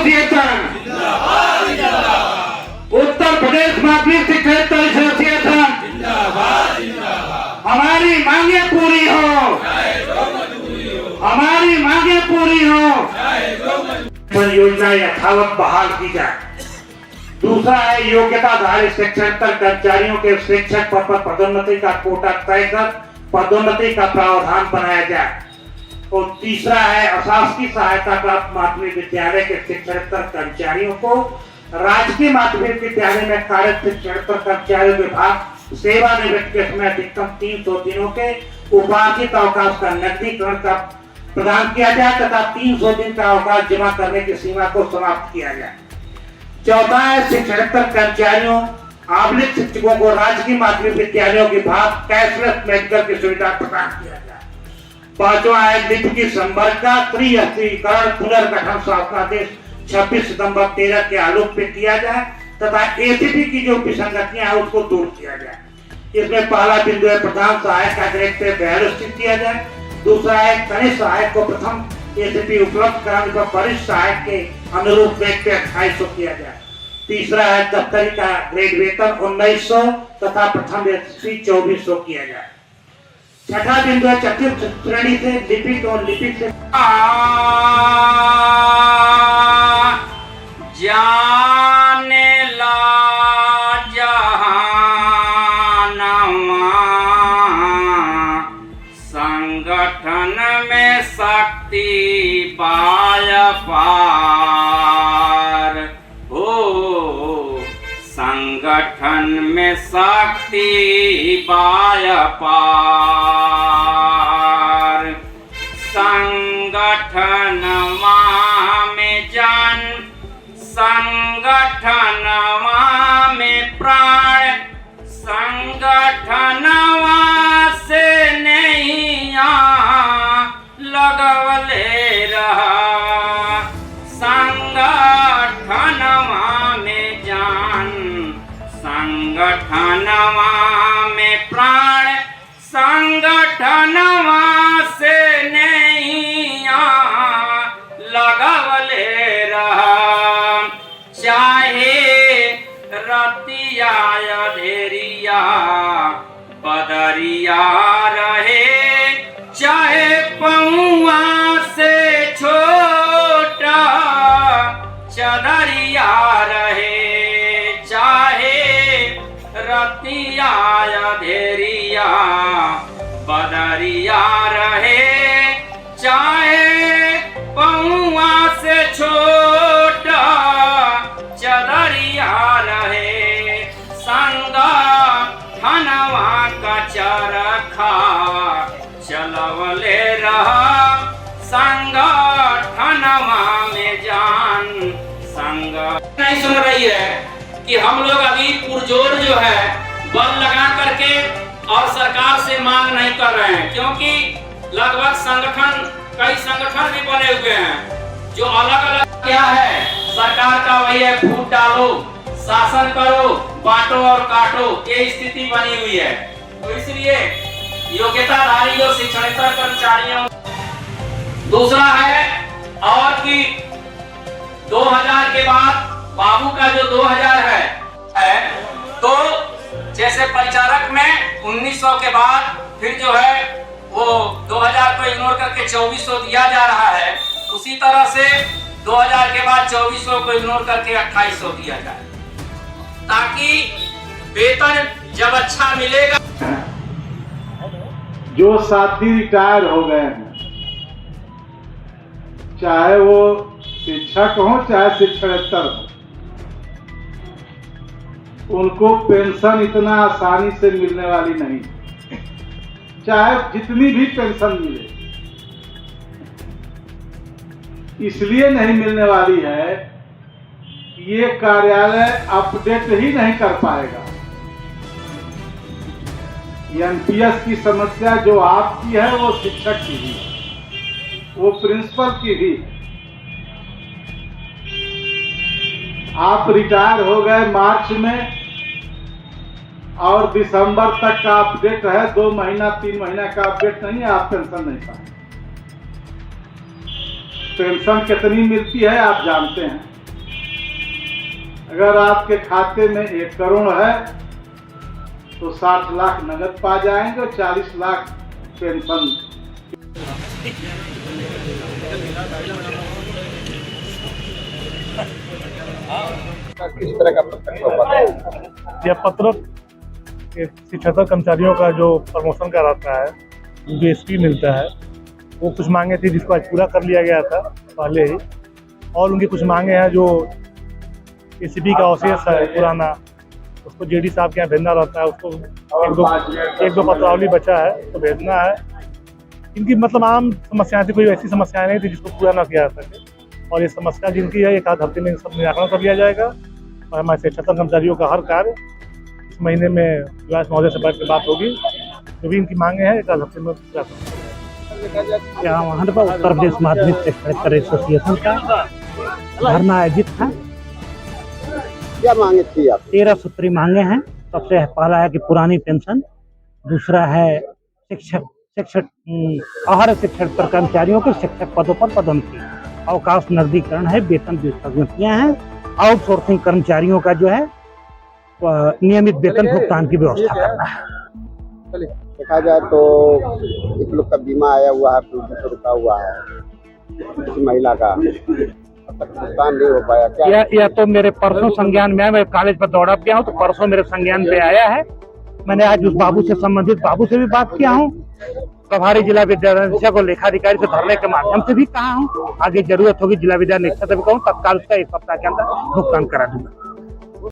Association, Uttar Pradesh माध्यमिक शिक्षक association, हमारी मांगे पूरी हो, हमारी मांगे पूरी हो। योजना यथावत बहाल की जाए। दूसरा है योग्यता आधारित शिक्षणेतर कर्मचारियों के शिक्षक पद पर पदोन्नति का कोटा तय कर पदोन्नति का प्रावधान बनाया जाए। और तीसरा है अशासकीय सहायता प्राप्त माध्यमिक विद्यालय के शिक्षणेतर कर्मचारियों को राजकीय माध्यमिक विद्यालय में कार्यरत शिक्षणेतर कर्मचारियों के भाग सेवानिवृत्ति के समय अधिकतम 300 दिनों के उपार्जित अवकाश का नकदीकरण का प्रदान किया जाए तथा 300 दिन का अवकाश जमा करने की सीमा को समाप्त किया जाए। चौथा है शिक्षणेतर कर्मचारियों आबलिक शिक्षकों को राजकीय माध्यमिक विद्यालयों के भाग कैशलेस मेडिकल की सुविधा प्रदान किया जाए। पांचवा है लिपि की संवर्ग का त्रिहस्तीकरण पुनर्गठन शासनादेश 26 सितंबर 13 के आलोक में किया जाए तथा एसीपी की जो विसंगतियां हैं उसको दूर किया जाए। इसमें पहला बिंदु है प्रधान सहायक का ग्रेड पे व्यवस्थित किया जाए। दूसरा है कनिष्ठ सहायक को प्रथम एसीपी उपलब्ध कराने पर वरिष्ठ सहायक के अनुरूप ग्रेड पे 2800 किया जाए। तीसरा है दफ्तरी का ग्रेड वेतन 1900 तथा प्रथम एसीपी 2400 किया जाए। छठा बिंदु है चतुर्थ श्रेणी से लिपिक और लिपिक से जाने ला संगठन में शक्ति पाय पार हो, संगठन में शक्ति पाय पार। संगठन में जन, संगठन में प्राण, संगठन से नैया लगवले रहा। संगठन में जान, संगठन में प्राण, संगठन से नैया लगवले रहा। चाहे रतिया अधेरिया बदरिया रहे, चाहे पौआ से छोटा चदरिया रहे। चाहे रतिया अधेरिया बदरिया रहे, चाहे पौआ से छोटा चदरिया रहे। संगठनवा का चरखा चलवले रहा। संगठनवा में जान संग नहीं सुन रही है कि हम लोग अभी पुरजोर जो है बल लगा करके और सरकार से मांग नहीं कर रहे हैं, क्योंकि लगभग संगठन कई संगठन भी बने हुए हैं जो अलग अलग क्या है सरकार का वही है फूट डालो, शासन करो, बांटो और काटो, ये स्थिति बनी हुई है। तो इसलिए योग्यताधारी जो शिक्षणेतर कर्मचारियों। दूसरा है और कि 2000 के बाद बाबू का जो 2000 है तो जैसे परिचारक में 1900 के बाद फिर जो है वो 2000 को इग्नोर करके 2400 दिया जा रहा है, उसी तरह से 2000 के बाद 2400 को इग्नोर करके 2800 दिया जाए, ताकि वेतन जब अच्छा मिलेगा। जो साथी रिटायर हो गए हैं, चाहे वो शिक्षक हो चाहे शिक्षणेतर हो, उनको पेंशन इतना आसानी से मिलने वाली नहीं। चाहे जितनी भी पेंशन मिले, इसलिए नहीं मिलने वाली है कि ये कार्यालय अपडेट ही नहीं कर पाएगा। एनपीएस की समस्या जो आपकी है वो शिक्षक की भी, वो प्रिंसिपल की भी। आप रिटायर हो गए मार्च में और दिसंबर तक का अपडेट है, 2 महीना 3 महीना का अपडेट नहीं है, आप पेंशन नहीं पाए। पेंशन कितनी मिलती है आप जानते हैं। अगर आपके खाते में 1 करोड़ है तो 60 लाख नगद पा जाएंगे और 40 लाख पेंशन। किस तरह का पत्र? यह पत्र शिक्षक कर्मचारियों का जो प्रमोशन का रहता है, जो एसपी मिलता है, वो कुछ मांगे थी जिसको आज पूरा कर लिया गया था पहले ही, और उनकी कुछ मांगे हैं जो एसीपी का अवशेष है पुराना, उसको जेडी साहब के यहाँ भेजना रहता है, उसको एक दो पत्रावली बचा है तो भेजना है। इनकी मतलब आम समस्याएं थी, कोई ऐसी समस्याएं नहीं थी जिसको पूरा ना किया जा सके, और ये समस्या जिनकी है 1 आध हफ्ते में सब निराकरण कर लिया जाएगा। और हमारे शिक्षक कर्मचारियों का हर कार्य इस महीने में विकास महोदय से बैठ के बात होगी, जो भी इनकी मांगे हैं 1 आध हफ्ते में पूरा कर। यहाँ वहाँ पर उत्तर प्रदेश माध्यमिक शिक्षक एसोसिएशन का धरना आयोजित है। क्या मांगे थी आप? 13 सूत्री मांगे हैं। सबसे पहला है कि पुरानी पेंशन, दूसरा है आहार शिक्षक पर कर्मचारियों के शिक्षक पदों पर पदोन्नति, अवकाश नजदीकरण है, वेतन विसंगतियां हैं, आउटसोर्सिंग कर्मचारियों का जो है नियमित वेतन भुगतान की व्यवस्था करना है। देखा जाए तो एक लोग का बीमा आया हुआ है, 200 रुका हुआ है, किसी महिला का अब तक भुगतान नहीं हो पाया। क्या यह तो मेरे परसों संज्ञान में है। मैं कॉलेज पर दौड़ा गया हूँ तो परसों मेरे संज्ञान पे आया है। मैंने आज उस बाबू से संबंधित बाबू से भी बात किया हूँ, प्रभारी जिला विद्यालय को लेखाधिकारी से धरने के माध्यम से भी कहा हूँ। आगे जरूरत होगी जिला विद्यालय से भी कहूँ, तत्काल उसका 1 सप्ताह के अंदर भुगतान करा दूंगा।